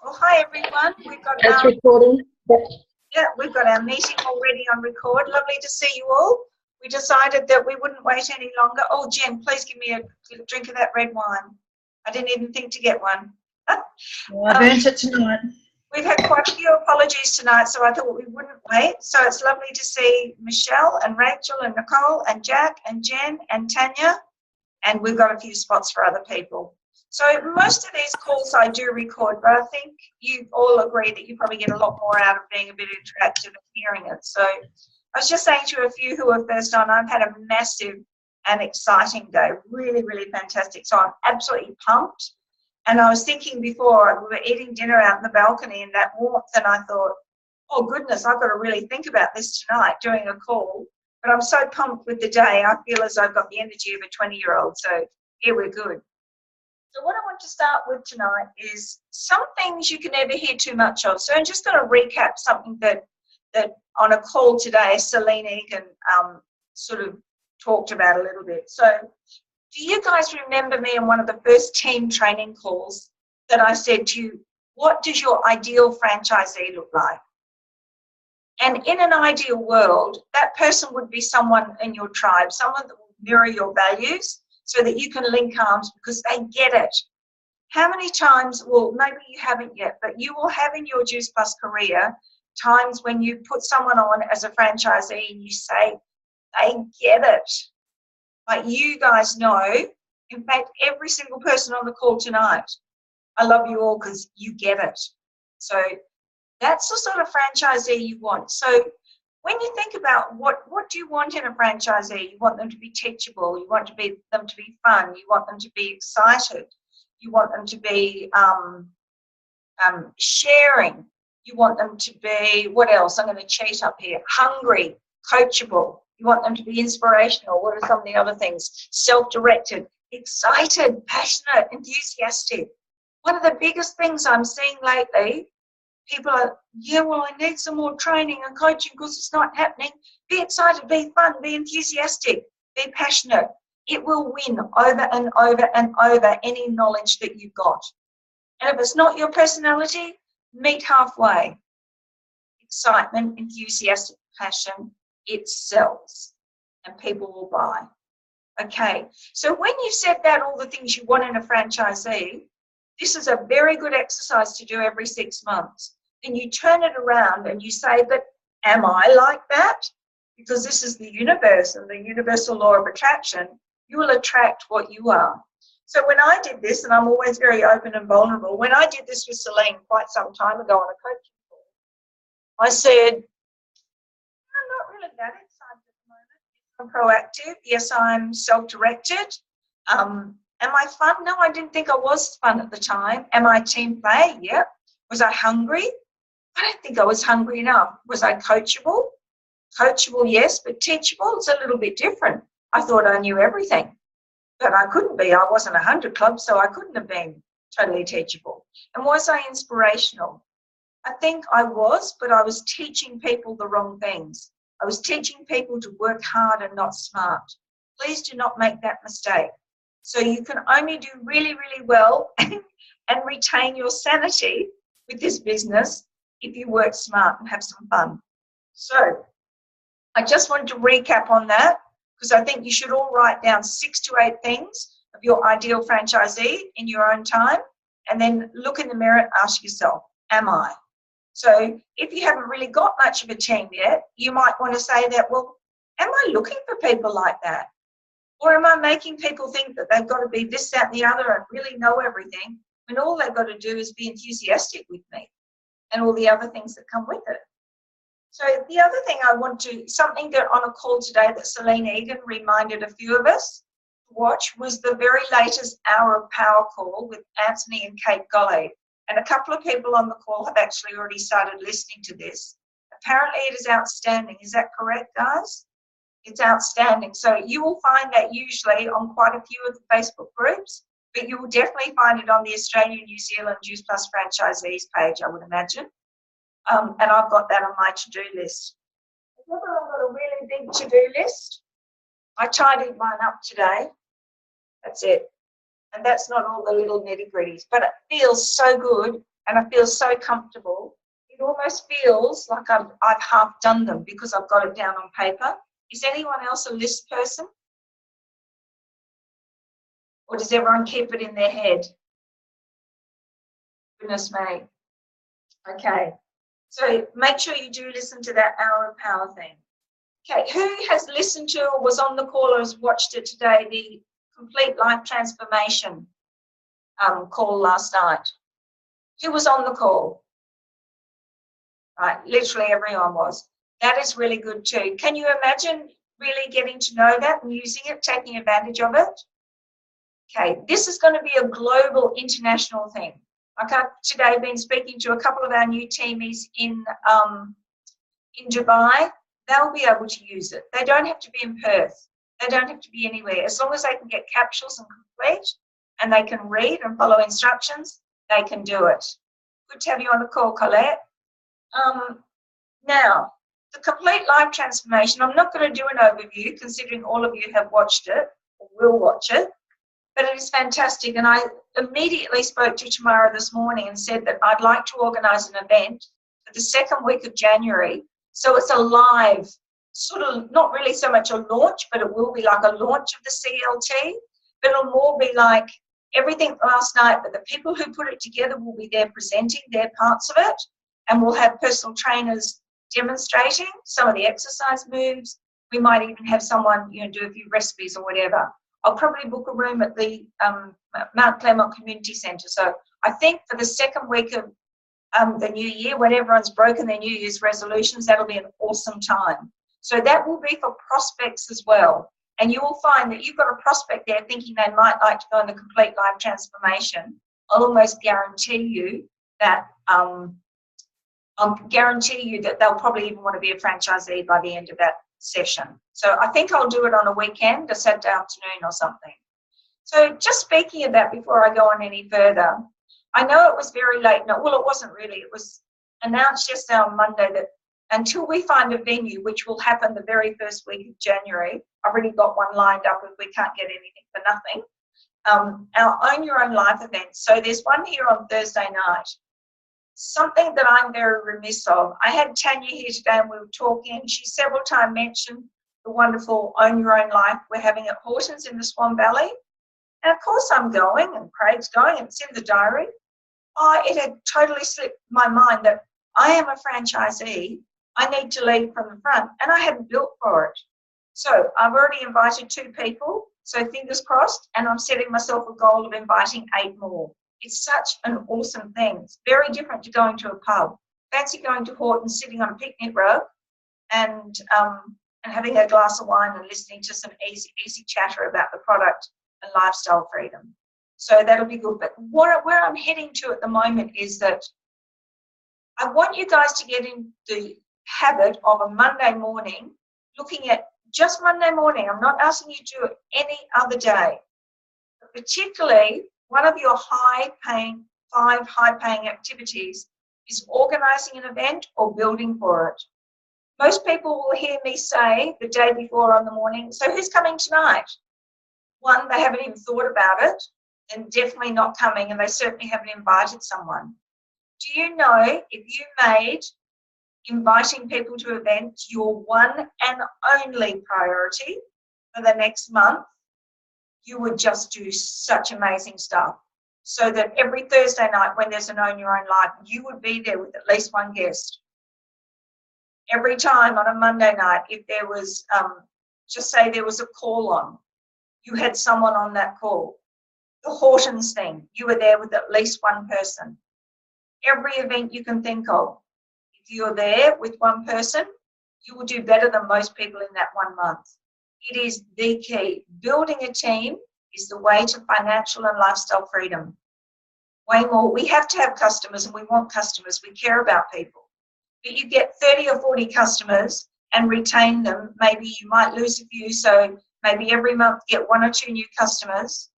Well, hi everyone. We've got It's our recording. we've got our meeting already on record. Lovely to see you all. We decided that we wouldn't wait any longer. Oh, Jen, please give me a drink of that red wine. I didn't even think to get one. Well, I burnt it tonight. We've had quite a few apologies tonight, so I thought we wouldn't wait. So it's lovely to see Michelle and Rachel and Nicole and Jack and Jen and Tanya, and we've got a few spots for other people. So most of these calls I do record, but I think you all agree that you probably get a lot more out of being a bit interactive and hearing it. So I was just saying to a few who are first on, I've had a massive and exciting day, really, really fantastic. So I'm absolutely pumped. And I was thinking before, we were eating dinner out in the balcony in that warmth, and I thought, oh goodness, I've got to really think about this tonight doing a call. But I'm so pumped with the day, I feel as I've got the energy of a 20-year-old. So here we're good. So what I want to start with tonight is some things you can never hear too much of. So I'm just going to recap something that on a call today, Celine Egan sort of talked about a little bit. So do you guys remember me in one of the first team training calls that I said to you, what does your ideal franchisee look like? And in an ideal world, that person would be someone in your tribe, someone that will mirror your values, so that you can link arms because they get it. How many times, well, maybe you haven't yet, but you will have in your Juice Plus career times when you put someone on as a franchisee and you say, they get it. Like you guys know, in fact, every single person on the call tonight, I love you all because you get it. So that's the sort of franchisee you want. So when you think about what do you want in a franchisee, you want them to be teachable, you want them to be fun, you want them to be excited, you want them to be sharing, you want them to be, what else? I'm going to cheat up here, hungry, coachable, you want them to be inspirational. What are some of the other things? Self-directed, excited, passionate, enthusiastic. One of the biggest things I'm seeing lately, people are, yeah, well, I need some more training and coaching because it's not happening. Be excited, be fun, be enthusiastic, be passionate. It will win over and over and over any knowledge that you've got. And if it's not your personality, meet halfway. Excitement, enthusiastic, passion, it sells and people will buy. Okay, so when you've said that, all the things you want in a franchisee, this is a very good exercise to do every 6 months. And you turn it around and you say, but am I like that? Because this is the universe and the universal law of attraction. You will attract what you are. So when I did this, and I'm always very open and vulnerable, when I did this with Celine quite some time ago on a coaching call, I said, I'm not really that excited at the moment. I'm proactive. Yes, I'm self-directed. Am I fun? No, I didn't think I was fun at the time. Am I a team player? Yep. Was I hungry? I don't think I was hungry enough. Was I coachable? Coachable, yes, but teachable, it's a little bit different. I thought I knew everything, but I couldn't be. I wasn't 100 Club, so I couldn't have been totally teachable. And was I inspirational? I think I was, but I was teaching people the wrong things. I was teaching people to work hard and not smart. Please do not make that mistake. So you can only do really, really well and retain your sanity with this business if you work smart and have some fun. So I just wanted to recap on that because I think you should all write down 6 to 8 things of your ideal franchisee in your own time and then look in the mirror and ask yourself, am I? So if you haven't really got much of a team yet, you might want to say that, well, am I looking for people like that? Or am I making people think that they've got to be this, that, and the other and really know everything when all they've got to do is be enthusiastic with me and all the other things that come with it? So the other thing I want to, something that on a call today that Celine Egan reminded a few of us to watch was the very latest Hour of Power call with Anthony and Kate Golley. And a couple of people on the call have actually already started listening to this. Apparently it is outstanding. Is that correct, guys? It's outstanding. So you will find that usually on quite a few of the Facebook groups, but you will definitely find it on the Australian New Zealand Juice Plus franchisees page, I would imagine. And I've got that on my to-do list. I've got a really big to-do list. I tidied mine up today. That's it. And that's not all the little nitty-gritties, but it feels so good and I feel so comfortable. It almost feels like I've half done them because I've got it down on paper. Is anyone else a list person? Or does everyone keep it in their head? Goodness me. Okay. So make sure you do listen to that Hour of Power thing. Okay, who has listened to or was on the call or has watched it today, the Complete Life Transformation call last night? Who was on the call? Right, literally everyone was. That is really good too. Can you imagine really getting to know that and using it, taking advantage of it? Okay, this is going to be a global, international thing. Like I've today been speaking to a couple of our new teamies in Dubai. They'll be able to use it. They don't have to be in Perth. They don't have to be anywhere. As long as they can get capsules and complete and they can read and follow instructions, they can do it. Good to have you on the call, Colette. Now, the Complete Life Transformation, I'm not going to do an overview considering all of you have watched it or will watch it, but it is fantastic. And I immediately spoke to Tamara this morning and said that I'd like to organise an event for the second week of January. So it's a live, sort of not really so much a launch, but it will be like a launch of the CLT, but it'll more be like everything last night, but the people who put it together will be there presenting their parts of it, and we'll have personal trainers demonstrating some of the exercise moves. We might even have someone, do a few recipes or whatever. I'll probably book a room at the Mount Claremont Community Centre. So I think for the second week of the new year, when everyone's broken their New Year's resolutions, that'll be an awesome time. So that will be for prospects as well. And you will find that you've got a prospect there thinking they might like to go on the Complete Life Transformation. I'll almost guarantee you that they'll probably even want to be a franchisee by the end of that session. So I think I'll do it on a weekend, a Saturday afternoon or something. So just speaking of that before I go on any further, I know it was very late. No, well, it wasn't really. It was announced yesterday on Monday that until we find a venue, which will happen the very first week of January, I've already got one lined up if we can't get anything for nothing, our Own Your Own Life event. So there's one here on Thursday night. Something that I'm very remiss of. I had Tanya here today and we were talking. She several times mentioned the wonderful Own Your Own Life we're having at Hortons in the Swan Valley. And of course I'm going and Craig's going and it's in the diary. It had totally slipped my mind that I am a franchisee. I need to lead from the front and I hadn't built for it. So I've already invited 2 people. So fingers crossed, and I'm setting myself a goal of inviting 8 more. It's such an awesome thing. It's very different to going to a pub. Fancy going to Hortons, sitting on a picnic rug and having a glass of wine and listening to some easy chatter about the product and lifestyle freedom. So that'll be good. But where I'm heading to at the moment is that I want you guys to get in the habit of a Monday morning, looking at just Monday morning. I'm not asking you to do it any other day. But particularly, one of your 5 high-paying activities is organising an event or building for it. Most people will hear me say the day before on the morning, so who's coming tonight? One, they haven't even thought about it, and definitely not coming, and they certainly haven't invited someone. Do you know if you made inviting people to events your one and only priority for the next month, you would just do such amazing stuff. So that every Thursday night when there's an Own Your Own Life, you would be there with at least one guest. Every time on a Monday night, if there was, just say there was a call on, you had someone on that call. The Hortons thing, you were there with at least one person. Every event you can think of, if you're there with one person, you will do better than most people in that 1 month. It is the key. Building a team is the way to financial and lifestyle freedom. Way more. We have to have customers and we want customers. We care about people. But you get 30 or 40 customers and retain them. Maybe you might lose a few, so maybe every month get 1 or 2 new customers.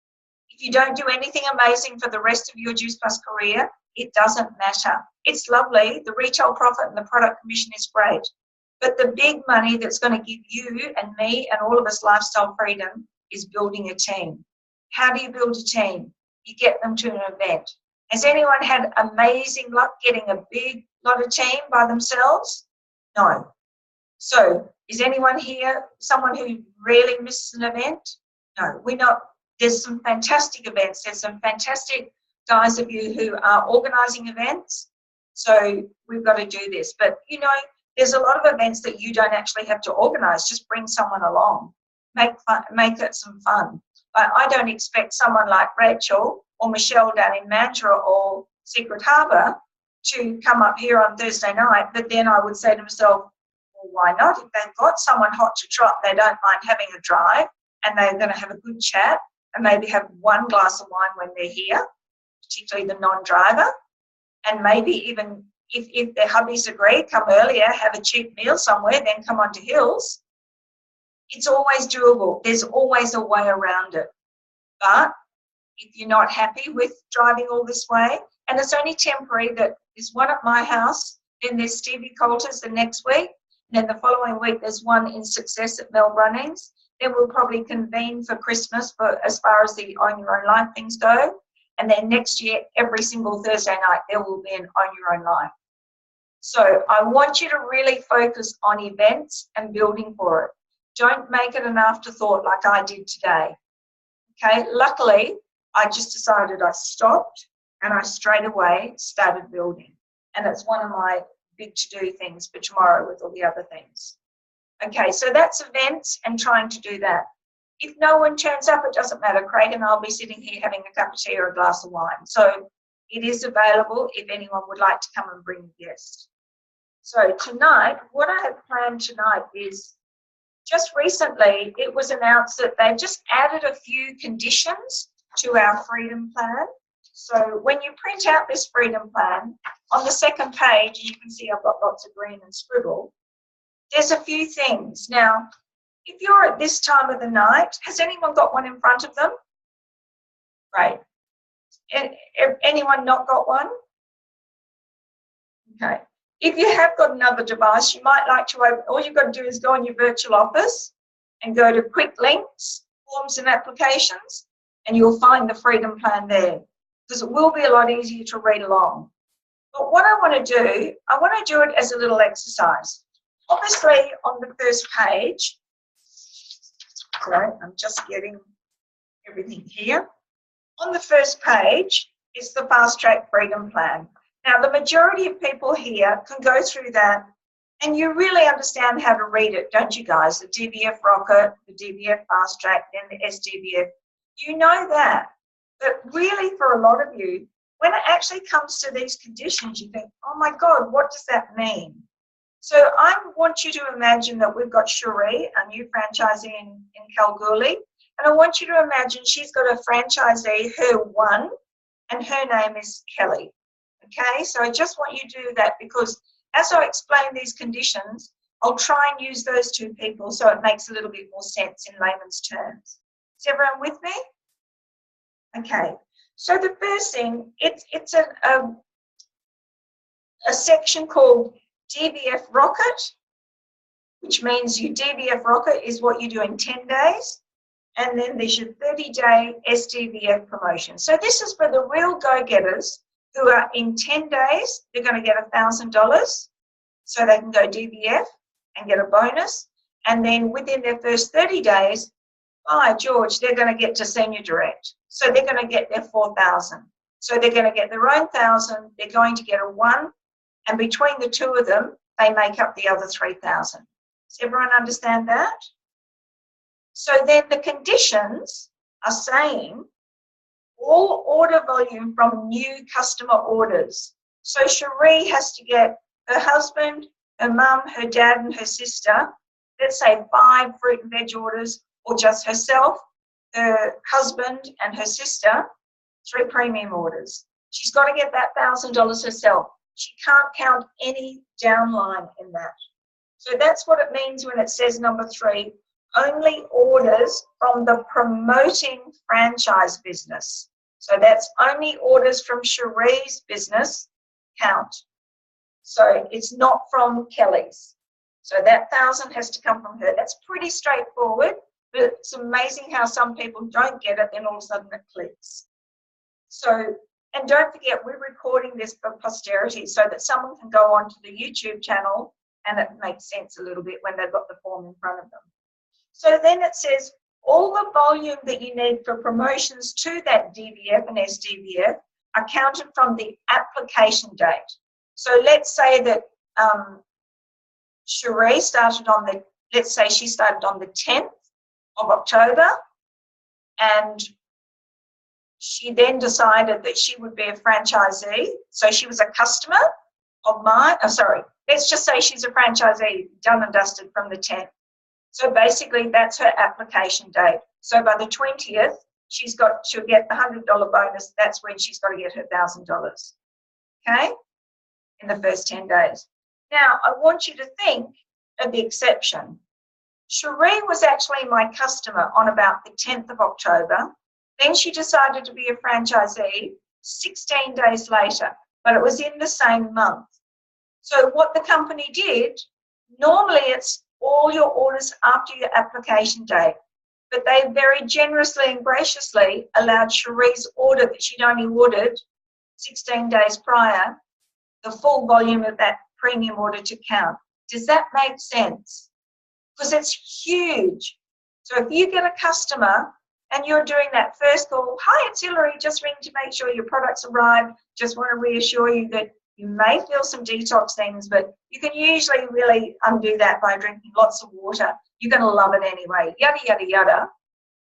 If you don't do anything amazing for the rest of your Juice Plus career, it doesn't matter. It's lovely. The retail profit and the product commission is great. But the big money that's going to give you and me and all of us lifestyle freedom is building a team. How do you build a team? You get them to an event. Has anyone had amazing luck getting a big lot of team by themselves? No. So is anyone here someone who really misses an event? No, we're not. There's some fantastic events. There's some fantastic guys of you who are organising events. So we've got to do this. But, you know, there's a lot of events that you don't actually have to organise. Just bring someone along. Make it some fun. I don't expect someone like Rachel or Michelle down in Mandurah or Secret Harbour to come up here on Thursday night, but then I would say to myself, well, why not? If they've got someone hot to trot, they don't mind having a drive, and they're going to have a good chat and maybe have one glass of wine when they're here, particularly the non-driver, and maybe even if their hubbies agree, come earlier, have a cheap meal somewhere, then come on to Hills. It's always doable. There's always a way around it. But if you're not happy with driving all this way, and it's only temporary, that there's one at my house, then there's Stevie Coulter's the next week, and then the following week there's one in Success at Mel Brunnings. Then we'll probably convene for Christmas for as far as the Own Your Own Life things go. And then next year, every single Thursday night, there will be an Own Your Own Life. So I want you to really focus on events and building for it. Don't make it an afterthought like I did today. Okay, luckily, I just decided I stopped and I straight away started building. And it's one of my big to-do things for tomorrow with all the other things. Okay, so that's events and trying to do that. If no one turns up, it doesn't matter. Craig and I'll be sitting here having a cup of tea or a glass of wine. So it is available if anyone would like to come and bring a guest. So tonight, what I have planned tonight is, just recently it was announced that they've just added a few conditions to our freedom plan. So when you print out this freedom plan, on the second page, you can see I've got lots of green and scribble, there's a few things. Now, if you're at this time of the night, has anyone got one in front of them? Right. Anyone not got one? Okay. If you have got another device, you might like to open, all you've got to do is go on your virtual office and go to quick links, forms and applications, and you'll find the freedom plan there, because it will be a lot easier to read along. But what I want to do, I want to do it as a little exercise. Obviously, on the first page, sorry, I'm just getting everything here. On the first page is the Fast Track Freedom Plan. Now, the majority of people here can go through that, and you really understand how to read it, don't you guys? The DBF Rocket, the DBF Fast Track, then the SDBF. You know that. But really, for a lot of you, when it actually comes to these conditions, you think, oh my God, what does that mean? So I want you to imagine that we've got Cherie, a new franchisee in Kalgoorlie, and I want you to imagine she's got a franchisee, her one, and her name is Kelly. Okay, so I just want you to do that, because as I explain these conditions, I'll try and use those two people so it makes a little bit more sense in layman's terms. Is everyone with me? Okay, so the first thing, it's a section called DBF Rocket, which means your DBF Rocket is what you do in 10 days, and then there's your 30-day SDBF promotion. So this is for the real go-getters who are in 10 days, they're going to get $1,000, so they can go DBF and get a bonus. And then within their first 30 days, by George, they're going to get to Senior Direct. So they're going to get their 4,000. So they're going to get their own 1,000, they're going to get a 1, and between the two of them, they make up the other 3,000. Does everyone understand that? So then the conditions are saying all order volume from new customer orders. So Cherie has to get her husband, her mum, her dad and her sister, let's say 5 fruit and veg orders, or just herself, her husband and her sister, 3 premium orders. She's got to get that $1,000 herself. She can't count any downline in that. So that's what it means when it says number 3, only orders from the promoting franchise business. So that's only orders from Cherie's business count. So it's not from Kelly's. So that 1,000 has to come from her. That's pretty straightforward, but it's amazing how some people don't get it, then all of a sudden it clicks. So And don't forget, we're recording this for posterity so that someone can go onto the YouTube channel and it makes sense a little bit when they've got the form in front of them. So then it says all the volume that you need for promotions to that DVF and SDVF are counted from the application date. So let's say that Cherie started on the, let's say she started on the 10th of October, and she then decided that she would be a franchisee. So she was a customer of mine. Oh, sorry, let's just say she's a franchisee, done and dusted from the 10th. So basically that's her application date. So by the 20th, she'll get the $100 bonus. That's when she's got to get her $1,000, okay, in the first 10 days. Now, I want you to think of the exception. Cherie was actually my customer on about the 10th of October. Then she decided to be a franchisee 16 days later, but it was in the same month. So what the company did, normally it's all your orders after your application date, but they very generously and graciously allowed Cherie's order that she'd only ordered 16 days prior, the full volume of that premium order to count. Does that make sense? Because it's huge. So if you get a customer and you're doing that first call, hi, it's Hillary, just ring to make sure your products arrived. Just want to reassure you that you may feel some detox things, but you can usually really undo that by drinking lots of water. You're going to love it anyway, yada, yada, yada.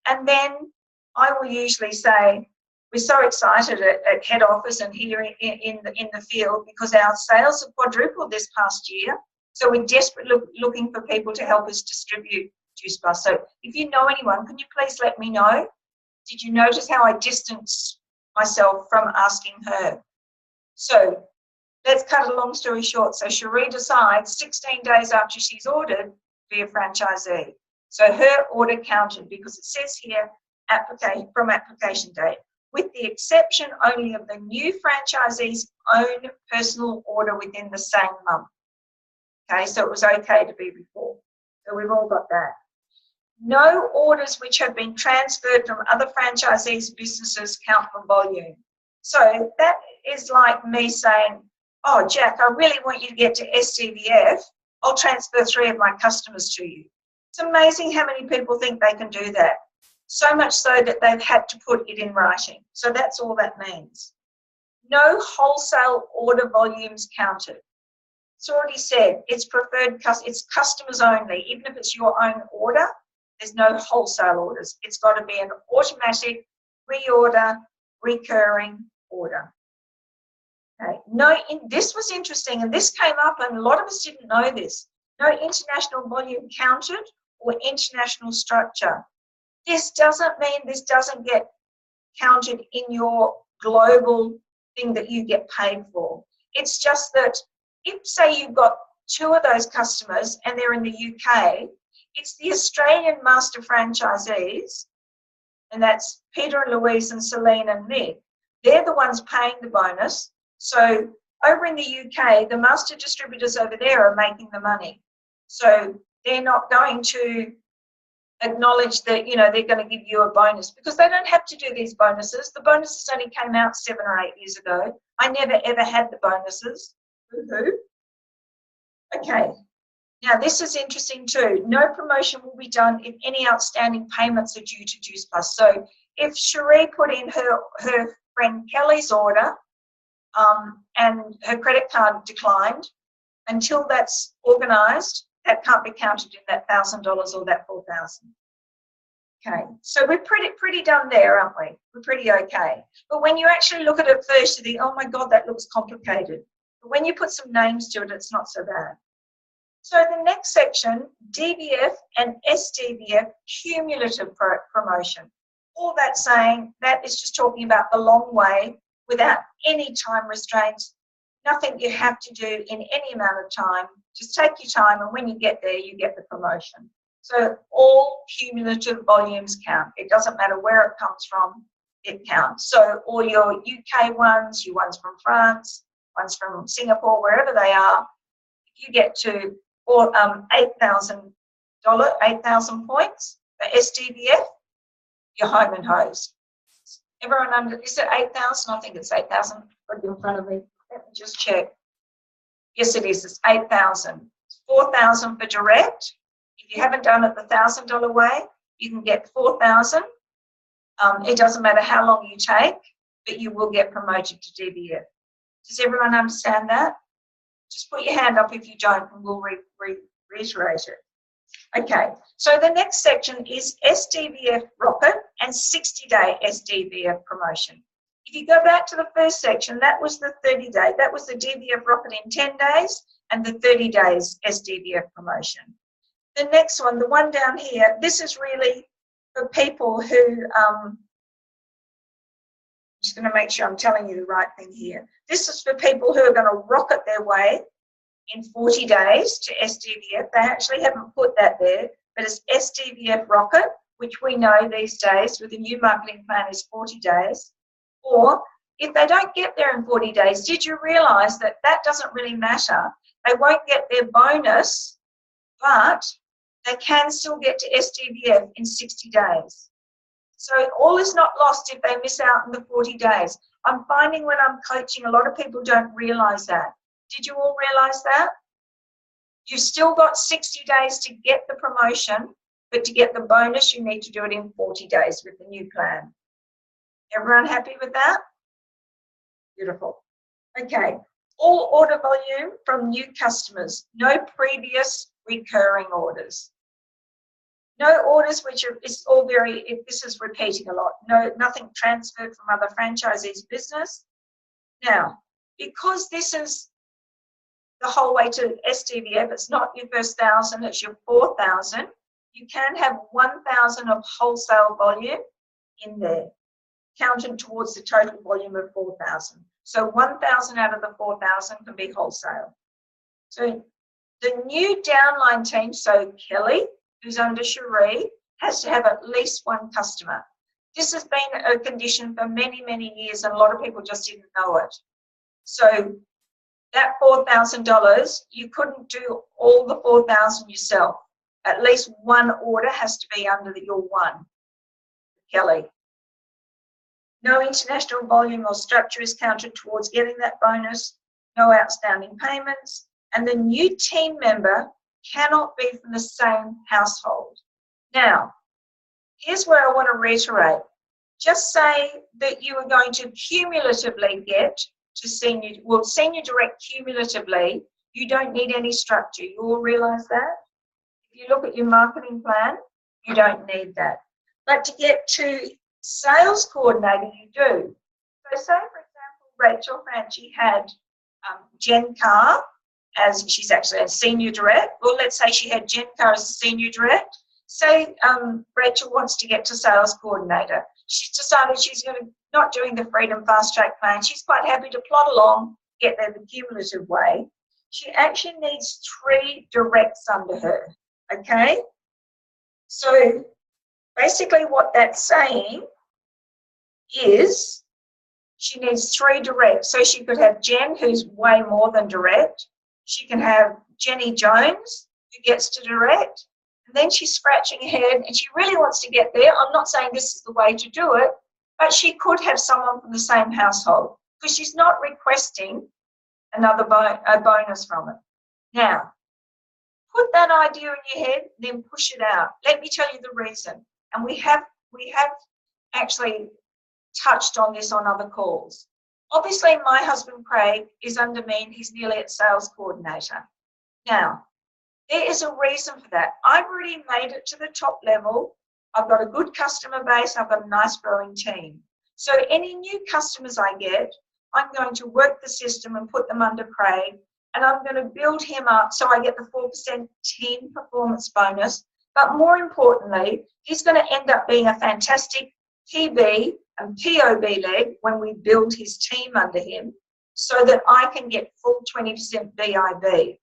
And then I will usually say, we're so excited at head office and here in the field because our sales have quadrupled this past year. So we're desperately looking for people to help us distribute Juice Plus. So if you know anyone, can you please let me know? Did you notice how I distanced myself from asking her? So let's cut a long story short. So Cherie decides 16 days after she's ordered to be a franchisee. So her order counted because it says here from application date, with the exception only of the new franchisee's own personal order within the same month. Okay, so it was okay to be before. So we've all got that. No orders which have been transferred from other franchisees' businesses count for volume. So that is like me saying, oh, Jack, I really want you to get to SDVF. I'll transfer 3 of my customers to you. It's amazing how many people think they can do that. So much so that they've had to put it in writing. So that's all that means. No wholesale order volumes counted. It's already said, it's preferred, it's customers only. Even if it's your own order, there's no wholesale orders. It's got to be an automatic reorder, recurring order. Okay. This was interesting, and this came up, and a lot of us didn't know this. No international volume counted or international structure. This doesn't mean this doesn't get counted in your global thing that you get paid for. It's just that if, say, you've got 2 of those customers and they're in the UK, it's the Australian master franchisees, and that's Peter and Louise and Celine and Nick. They're the ones paying the bonus. So over in the UK, the master distributors over there are making the money. So they're not going to acknowledge that, they're going to give you a bonus because they don't have to do these bonuses. The bonuses only came out 7 or 8 years ago. I never ever had the bonuses. Woohoo. Okay. Now this is interesting too. No promotion will be done if any outstanding payments are due to Juice Plus. So if Cherie put in her friend Kelly's order and her credit card declined, until that's organised, that can't be counted in that $1,000 or that $4,000. Okay, so we're pretty done there, aren't we? We're pretty okay. But when you actually look at it first, you think, oh my God, that looks complicated. But when you put some names to it, it's not so bad. So the next section, DVF and SDVF, cumulative promotion. All that saying, that is just talking about the long way without any time restraints. Nothing you have to do in any amount of time. Just take your time, and when you get there, you get the promotion. So all cumulative volumes count. It doesn't matter where it comes from, it counts. So all your UK ones, your ones from France, ones from Singapore, wherever they are, if you get to 8,000 points for SDVF, you're home and hosed. Everyone under, is it 8,000? I think it's 8,000. Put it in front of me. Let me just check. Yes, it is. It's 8,000. 4,000 for direct. If you haven't done it the $1,000 way, you can get 4,000. It doesn't matter how long you take, but you will get promoted to DVF. Does everyone understand that? Just put your hand up if you don't, and we'll reiterate it. Okay, so the next section is SDVF Rocket and 60-day SDVF promotion. If you go back to the first section, that was the 30-day. That was the DVF Rocket in 10 days and the 30 days SDVF promotion. The next one, the one down here, this is really for people who, I'm just going to make sure I'm telling you the right thing here. This is for people who are going to rocket their way in 40 days to SDVF. They actually haven't put that there, but it's SDVF Rocket, which we know these days with the new marketing plan is 40 days. Or if they don't get there in 40 days, did you realise that that doesn't really matter? They won't get their bonus, but they can still get to SDVF in 60 days. So all is not lost if they miss out in the 40 days. I'm finding when I'm coaching, a lot of people don't realise that. Did you all realise that? You've still got 60 days to get the promotion, but to get the bonus, you need to do it in 40 days with the new plan. Everyone happy with that? Beautiful. Okay. All order volume from new customers. No previous recurring orders. No orders which are, it's all very, this is repeating a lot. No, nothing transferred from other franchisees' business. Now, because this is the whole way to SDVF, it's not your first 1,000, it's your 4,000. You can have 1,000 of wholesale volume in there, counted towards the total volume of 4,000. So 1,000 out of the 4,000 can be wholesale. So the new downline team, so Kelly, who's under Cherie, has to have at least one customer. This has been a condition for many, many years, and a lot of people just didn't know it. So that $4,000, you couldn't do all the 4,000 yourself. At least one order has to be under your one, Kelly. No international volume or structure is counted towards getting that bonus. No outstanding payments. And the new team member cannot be from the same household. Now, here's where I want to reiterate. Just say that you are going to cumulatively get to senior direct cumulatively. You don't need any structure. You all realise that? If you look at your marketing plan, you don't need that. But to get to sales coordinator, you do. So say, for example, Rachel Franchi had Jen Carr as, she's actually a senior direct. Well, let's say she had Jen Carr as a senior direct. Say Rachel wants to get to sales coordinator. She's decided she's going to not doing the Freedom Fast Track plan. She's quite happy to plod along, get there the cumulative way. She actually needs 3 directs under her, okay? So basically what that's saying is she needs 3 directs. So she could have Jen, who's way more than direct. She can have Jenny Jones, who gets to direct. And then she's scratching her head and she really wants to get there. I'm not saying this is the way to do it, but she could have someone from the same household because she's not requesting another bonus from it. Now, put that idea in your head, then push it out. Let me tell you the reason. And we have actually touched on this on other calls. Obviously, my husband Craig is under me and he's nearly at sales coordinator. Now, there is a reason for that. I've already made it to the top level. I've got a good customer base. I've got a nice growing team. So any new customers I get, I'm going to work the system and put them under Craig, and I'm going to build him up so I get the 4% team performance bonus. But more importantly, he's going to end up being a fantastic PB and POB leg when we build his team under him so that I can get full 20% BIB.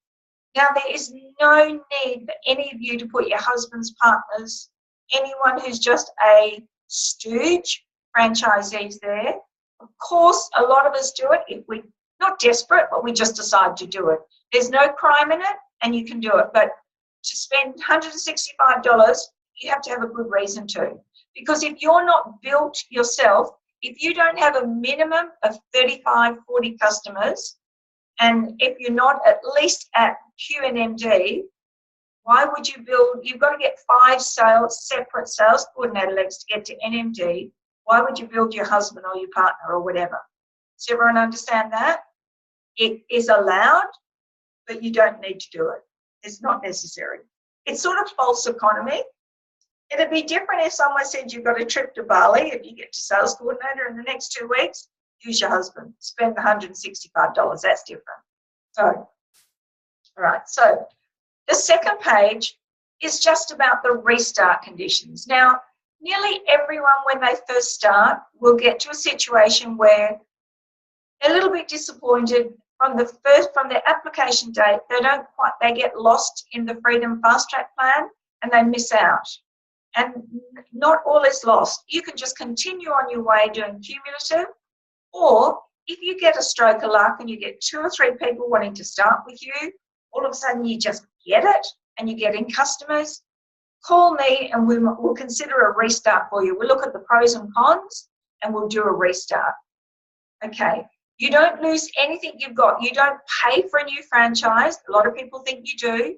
Now, there is no need for any of you to put your husband's partners, anyone who's just a stooge, franchisees there. Of course, a lot of us do it if we're not desperate, but we just decide to do it. There's no crime in it, and you can do it. But to spend $165, you have to have a good reason to. Because if you're not built yourself, if you don't have a minimum of 35, 40 customers, and if you're not at least at QNMD, why would you build? You've got to get 5 separate sales coordinator levels to get to NMD. Why would you build your husband or your partner or whatever? Does everyone understand that? It is allowed, but you don't need to do it. It's not necessary. It's sort of false economy. It'd be different if someone said you've got a trip to Bali and you get to sales coordinator in the next 2 weeks, use your husband, spend $165. That's different. So, all right. So the second page is just about the restart conditions. Now, nearly everyone when they first start will get to a situation where they're a little bit disappointed from the application date. They get lost in the Freedom Fast Track plan and they miss out. And not all is lost. You can just continue on your way doing cumulative, or if you get a stroke of luck and you get 2 or 3 people wanting to start with you, all of a sudden you just get it and you're getting customers, call me and we'll consider a restart for you. We'll look at the pros and cons and we'll do a restart. Okay, you don't lose anything you've got. You don't pay for a new franchise. A lot of people think you do.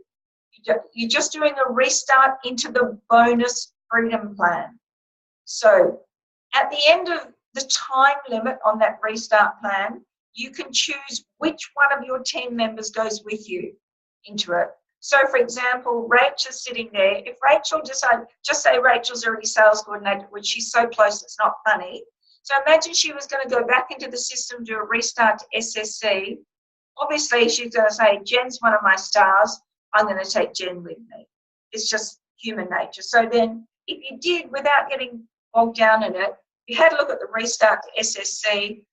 You're just doing a restart into the bonus freedom plan. So at the end of the time limit on that restart plan, you can choose which one of your team members goes with you into it. So for example, Rachel's sitting there. If Rachel decides, just say Rachel's already sales coordinator, which she's so close it's not funny. So imagine she was going to go back into the system, do a restart to SSC. Obviously she's going to say, Jen's one of my stars. I'm going to take Jen with me. It's just human nature. So then if you did, without getting bogged down in it, you had a look at the restart to SSC,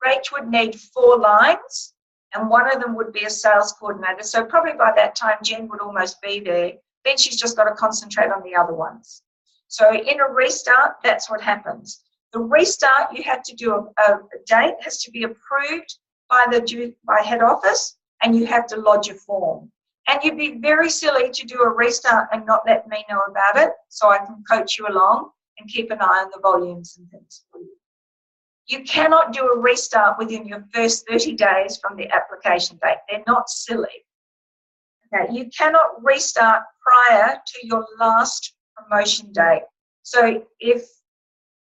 Rach would need 4 lines and one of them would be a sales coordinator. So probably by that time, Jen would almost be there. Then she's just got to concentrate on the other ones. So in a restart, that's what happens. The restart, you have to do a date, has to be approved by head office, and you have to lodge a form. And you'd be very silly to do a restart and not let me know about it so I can coach you along and keep an eye on the volumes and things for you. You cannot do a restart within your first 30 days from the application date. They're not silly. Okay, you cannot restart prior to your last promotion date. So if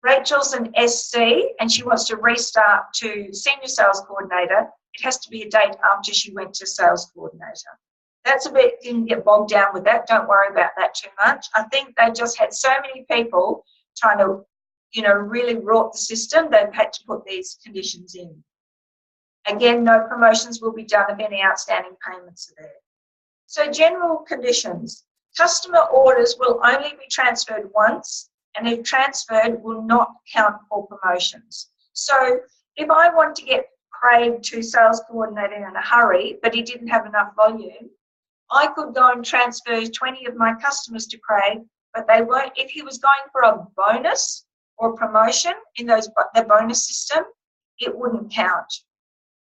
Rachel's an SC and she wants to restart to senior sales coordinator, it has to be a date after she went to sales coordinator. That's a bit, didn't get bogged down with that. Don't worry about that too much. I think they just had so many people trying to, really rot the system. They've had to put these conditions in. Again, no promotions will be done if any outstanding payments are there. So general conditions. Customer orders will only be transferred once, and if transferred, will not count for promotions. So if I want to get Craig to sales coordinator in a hurry, but he didn't have enough volume, I could go and transfer 20 of my customers to Craig, but they won't. If he was going for a bonus or promotion in the bonus system, it wouldn't count.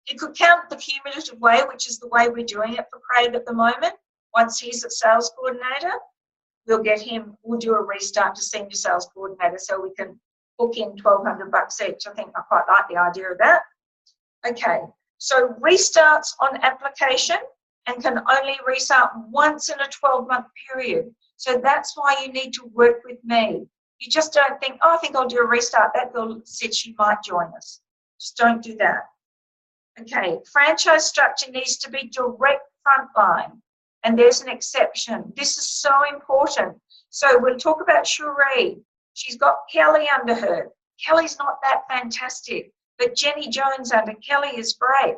It could count the cumulative way, which is the way we're doing it for Craig at the moment. Once he's a sales coordinator, we'll do a restart to senior sales coordinator so we can book in $1,200 each. I think I quite like the idea of that. Okay, so restarts on application and can only restart once in a 12-month period. So that's why you need to work with me. You just don't think, I think I'll do a restart. That girl said she might join us. Just don't do that. Okay, franchise structure needs to be direct frontline. And there's an exception. This is so important. So we'll talk about Cherie. She's got Kelly under her. Kelly's not that fantastic, but Jenny Jones under Kelly is great.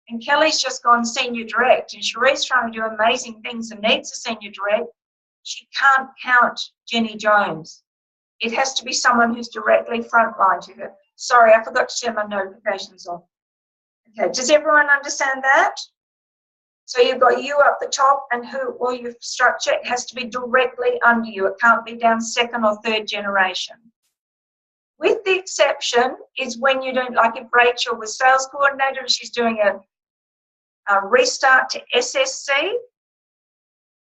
And Kelly's just gone senior direct, and Cherie's trying to do amazing things and needs a senior direct. She can't count Jenny Jones. It has to be someone who's directly frontline to her. Sorry, I forgot to turn my notifications off. Okay, does everyone understand that? So you've got you up the top and or your structure, it has to be directly under you. It can't be down 2nd or 3rd generation. With the exception is when you don't, like if Rachel was sales coordinator and she's doing a restart to SSC,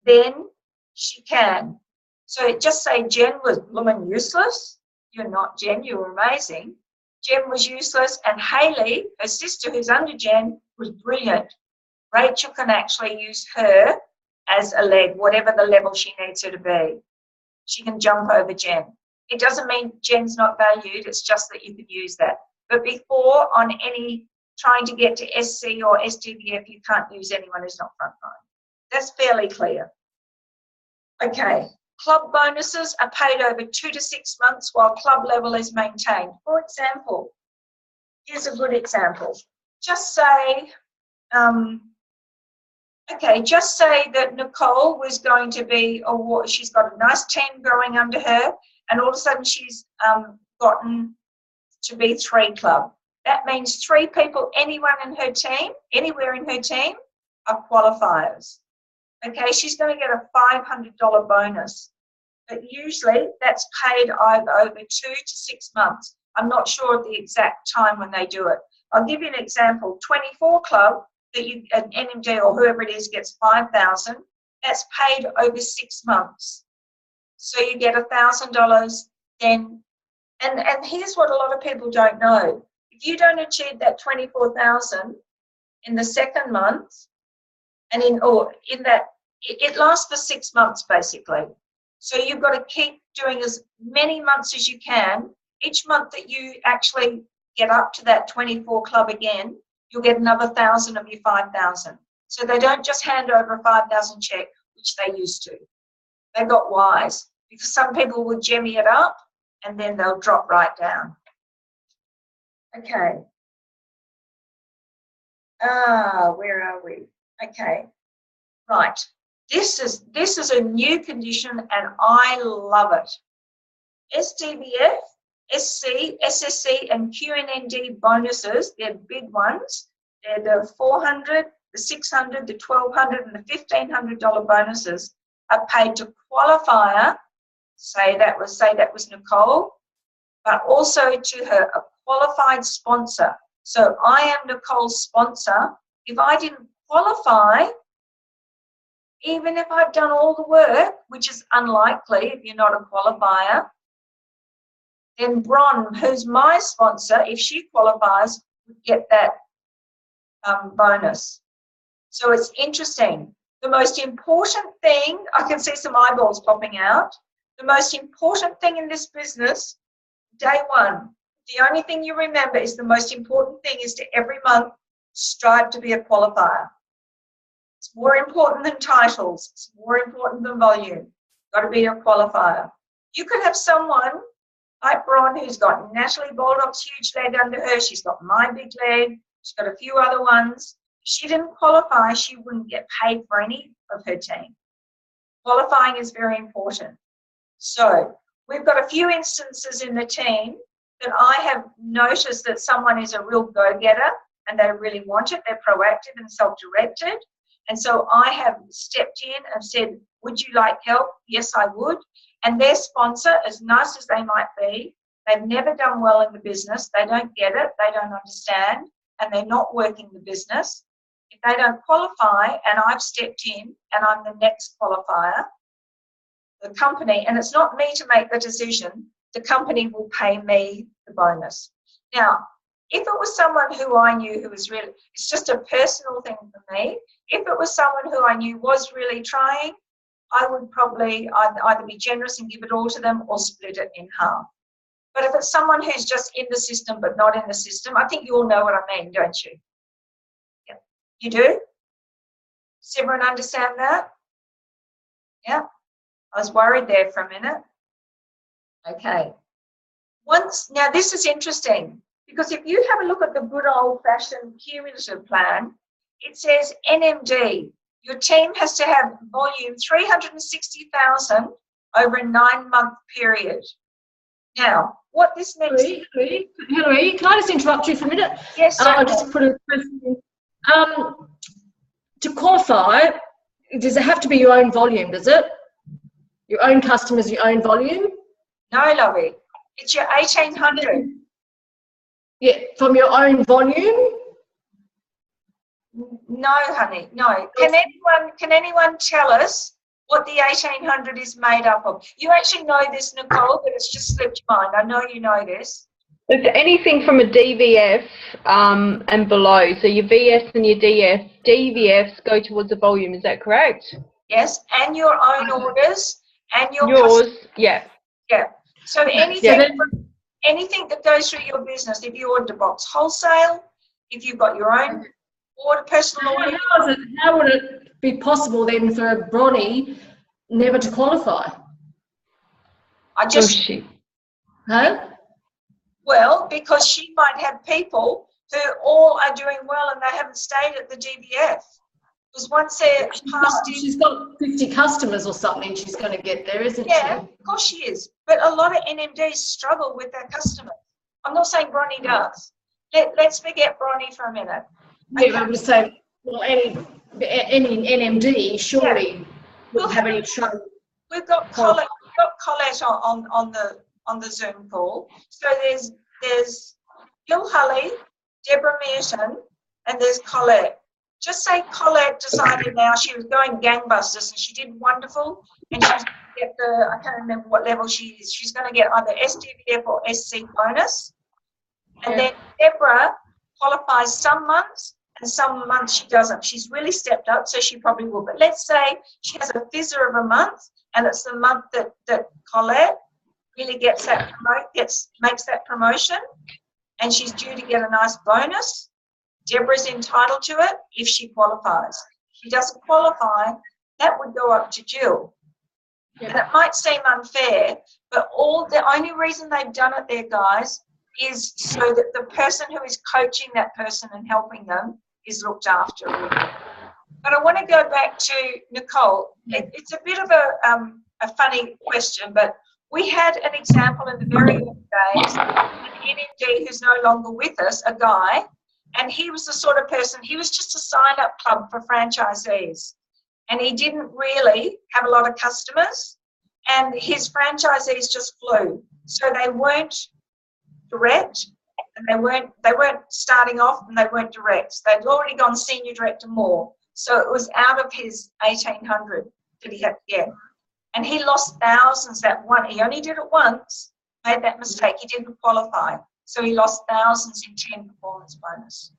then she can. So just say Jen was blooming useless. You're not Jen, you were amazing. Jen was useless, and Hayley, her sister who's under Jen, was brilliant. Rachel can actually use her as a leg, whatever the level she needs her to be. She can jump over Jen. It doesn't mean Jen's not valued, it's just that you can use that. But before, on any trying to get to SC or SDVF, you can't use anyone who's not frontline. That's fairly clear. Okay, club bonuses are paid over 2 to 6 months while club level is maintained. For example, here's a good example. Just say, just say that Nicole was going to be, she's got a nice team growing under her, and all of a sudden she's gotten to be 3 club. That means 3 people, anyone in her team, anywhere in her team, are qualifiers. Okay, she's going to get a $500 bonus. But usually that's paid over 2 to 6 months. I'm not sure of the exact time when they do it. I'll give you an example. 24 club, that you, an NMD or whoever it is, gets $5,000. That's paid over 6 months. So you get $1,000 then. And here's what a lot of people don't know. If you don't achieve that $24,000 in the second month, and it lasts for 6 months basically. So you've got to keep doing as many months as you can. Each month that you actually get up to that 24 club again, you'll get another 1,000 of your 5,000. So they don't just hand over a 5,000 check, which they used to. They got wise, because some people will jemmy it up and then they'll drop right down. Okay. Where are we? Okay. Right. This is a new condition and I love it. SDVF, SC, SSC and QNND bonuses, they're big ones. They're the $400, the $600, the $1,200 and the $1,500 bonuses are paid to qualifier, say that was Nicole, but also to her a qualified sponsor. So I am Nicole's sponsor. If I didn't qualify, even if I've done all the work, which is unlikely if you're not a qualifier, then Bron, who's my sponsor, if she qualifies, would get that bonus. So it's interesting. The most important thing, I can see some eyeballs popping out, the most important thing in this business, day one, the only thing you remember is the most important thing is to every month strive to be a qualifier. It's more important than titles. It's more important than volume. Got to be a qualifier. You could have someone like Bron who's got Natalie Baldock's huge leg under her. She's got my big leg. She's got a few other ones. If she didn't qualify, she wouldn't get paid for any of her team. Qualifying is very important. So we've got a few instances in the team that I have noticed that someone is a real go-getter and they really want it. They're proactive and self-directed. And so I have stepped in and said, would you like help? Yes, I would. And their sponsor, as nice as they might be, they've never done well in the business. They don't get it. They don't understand. And they're not working the business. If they don't qualify and I've stepped in and I'm the next qualifier, the company, and it's not me to make the decision, the company will pay me the bonus. Now, if it was someone who I knew who was really, it's just a personal thing for me. If it was someone who I knew was really trying, I would probably either be generous and give it all to them or split it in half. But if it's someone who's just in the system but not in the system, I think you all know what I mean, don't you? Yeah. You do? Does everyone understand that? Yeah. I was worried there for a minute. Okay. Now this is interesting because if you have a look at the good old-fashioned cumulative plan, it says NMD. Your team has to have volume 360,000 over a 9-month period. Now, what this means... Hilary, can I just interrupt you for a minute? Yes, I'll just put a question in. To qualify, does it have to be your own volume, does it? Your own customers, your own volume? No, lovey. It's your 1,800. Yeah, from your own volume? No, honey, no. Can anyone tell us what the 1,800 is made up of? You actually know this, Nicole, but it's just slipped your mind. I know you know this. It's anything from a DVF and below. So your VS and your DVFs go towards the volume. Is that correct? Yes, and your own orders and your Yours, yeah. Yeah. So anything that goes through your business, if you order box wholesale, if you've got your own order, personal order. How would it be possible then for Bronnie never to qualify? Huh? Well, because she might have people who all are doing well and they haven't stayed at the DBF. Because once they're past in, she's got 50 customers or something, she's going to get there, isn't she? Yeah, of course she is. But a lot of NMDs struggle with their customers. I'm not saying Bronnie does. Let's forget Bronnie for a minute. Yeah, I'm just saying, well, any NMD surely will have any trouble. We've got Colette on the Zoom call. So there's Gil Hully, Deborah Merton, and there's Colette. Just say Colette decided now she was going gangbusters and she did wonderful, and she's going to get I can't remember what level she is. She's going to get either SDVF or SC bonus. And then Deborah qualifies some months and some months she doesn't. She's really stepped up, so she probably will. But let's say she has a fizzer of a month and it's the month that Colette really makes that promotion, and she's due to get a nice bonus. Deborah's entitled to it if she qualifies. If she doesn't qualify, that would go up to Jill. Yeah. And it might seem unfair, but the only reason they've done it there, guys, is so that the person who is coaching that person and helping them is looked after. But I want to go back to Nicole. It's a bit of a funny question, but we had an example in the very early days, an NMD who's no longer with us, a guy, and he was the sort of person, he was just a sign-up club for franchisees. And he didn't really have a lot of customers, and his franchisees just flew. So they weren't direct, and they weren't starting off, and they weren't direct. They'd already gone senior direct and more. So it was out of his 1,800 that he had to get. And he lost thousands that one. He only did it once, made that mistake. He didn't qualify. So he lost thousands in 10 performance bonus.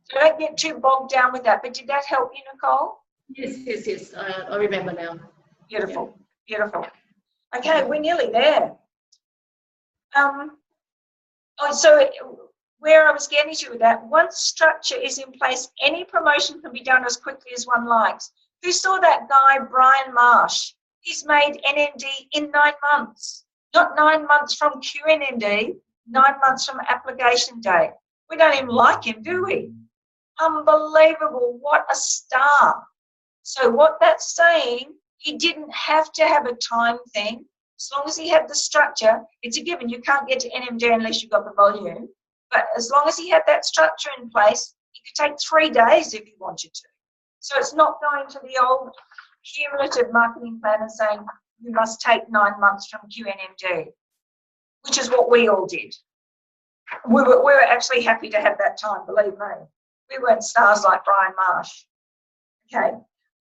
So don't get too bogged down with that. But did that help you, Nicole? Yes. I remember now. Beautiful, yeah. Beautiful. Okay, we're nearly there. So where I was getting to with that, once structure is in place, any promotion can be done as quickly as one likes. Who saw that guy, Brian Marsh? He's made NMD in 9 months. Not 9 months from QNMD, 9 months from application day. We don't even like him, do we? Unbelievable, what a star. So what that's saying, he didn't have to have a time thing. As long as he had the structure, it's a given. You can't get to NMD unless you've got the volume. But as long as he had that structure in place, he could take 3 days if he wanted to. So it's not going to the old cumulative marketing plan and saying you must take 9 months from QNMD, which is what we all did. We were actually happy to have that time, believe me. We weren't stars like Brian Marsh. Okay.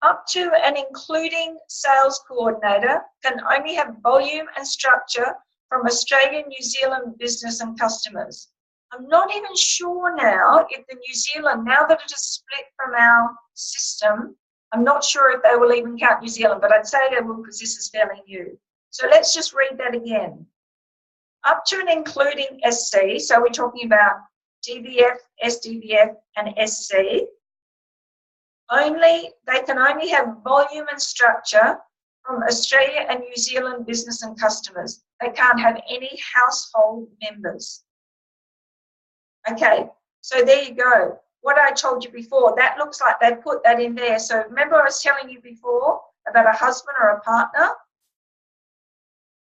Up to and including sales coordinator can only have volume and structure from Australian, New Zealand business and customers. I'm not even sure now if the New Zealand, now that it is split from our system, I'm not sure if they will even count New Zealand, but I'd say they will because this is fairly new. So let's just read that again. Up to and including SC, so we're talking about DVF, SDVF, and SC. They can only have volume and structure from Australia and New Zealand business and customers. They can't have any household members. Okay, so there you go. What I told you before, that looks like they put that in there. So remember I was telling you before about a husband or a partner?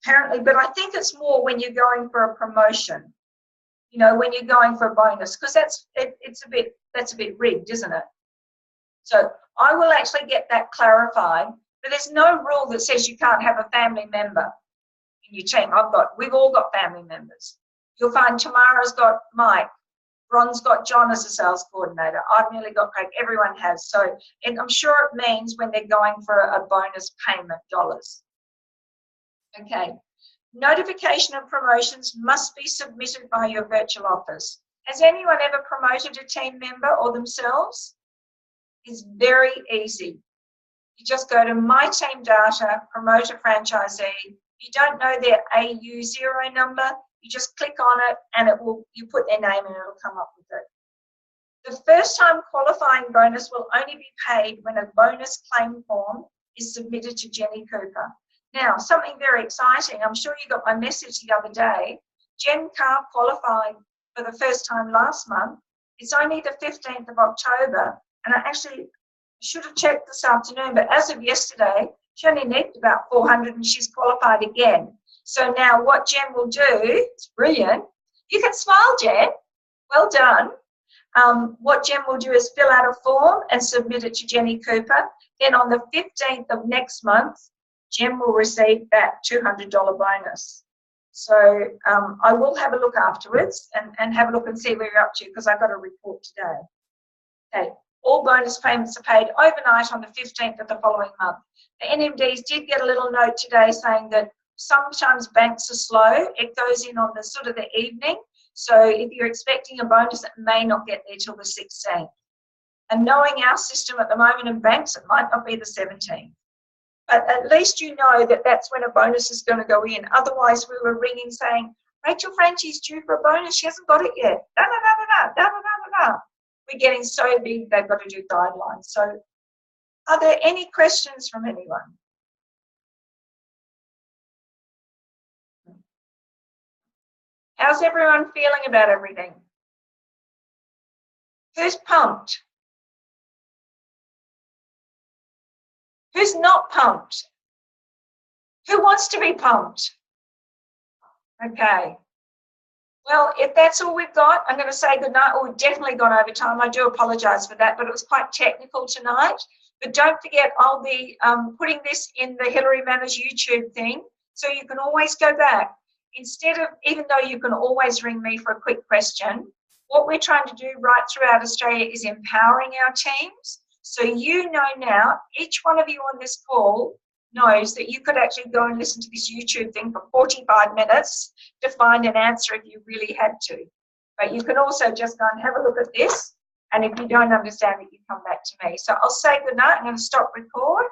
Apparently, but I think it's more when you're going for a promotion, you know, when you're going for a bonus, because that's a bit rigged, isn't it? So I will actually get that clarified, but there's no rule that says you can't have a family member in your team. We've all got family members. You'll find Tamara's got Mike, Ron's got John as a sales coordinator. I've nearly got Craig. Everyone has. So, and I'm sure it means when they're going for a bonus payment dollars. Okay. Notification of promotions must be submitted by your virtual office. Has anyone ever promoted a team member or themselves? It's very easy. You just go to My Team Data, promote a franchisee. You don't know their AU0 number, you just click on it and you put their name and it'll come up with it. The first time qualifying bonus will only be paid when a bonus claim form is submitted to Jenny Cooper. Now, something very exciting, I'm sure you got my message the other day. Jen Carr qualified for the first time last month. It's only the 15th of October, and I actually should have checked this afternoon, but as of yesterday, she only needed about 400 and she's qualified again. So now what Jen will do, it's brilliant. You can smile, Jen. Well done. What Jen will do is fill out a form and submit it to Jenny Cooper. Then on the 15th of next month, Jen will receive that $200 bonus. So I will have a look afterwards and have a look and see where you're up to, because I got a report today. Okay. All bonus payments are paid overnight on the 15th of the following month. The NMDs did get a little note today saying that sometimes banks are slow. It goes in on the sort of the evening. So if you're expecting a bonus, it may not get there till the 16th. And knowing our system at the moment in banks, it might not be the 17th. But at least you know that that's when a bonus is going to go in. Otherwise, we were ringing saying, Rachel Franchi's due for a bonus. She hasn't got it yet. Da, da, da, da, da, da, da, da. We're getting so big, they've got to do guidelines. So are there any questions from anyone? How's everyone feeling about everything? Who's pumped? Who's not pumped? Who wants to be pumped? Okay. Well, if that's all we've got, I'm going to say goodnight. Oh, we've definitely gone over time. I do apologise for that, but it was quite technical tonight. But don't forget, I'll be putting this in the Hillary Manners YouTube thing, so you can always go back. Instead of, even though you can always ring me for a quick question, what we're trying to do right throughout Australia is empowering our teams. So you know now, each one of you on this call knows that you could actually go and listen to this YouTube thing for 45 minutes to find an answer if you really had to. But you can also just go and have a look at this, and if you don't understand it, you come back to me. So I'll say goodnight. I'm going to stop record.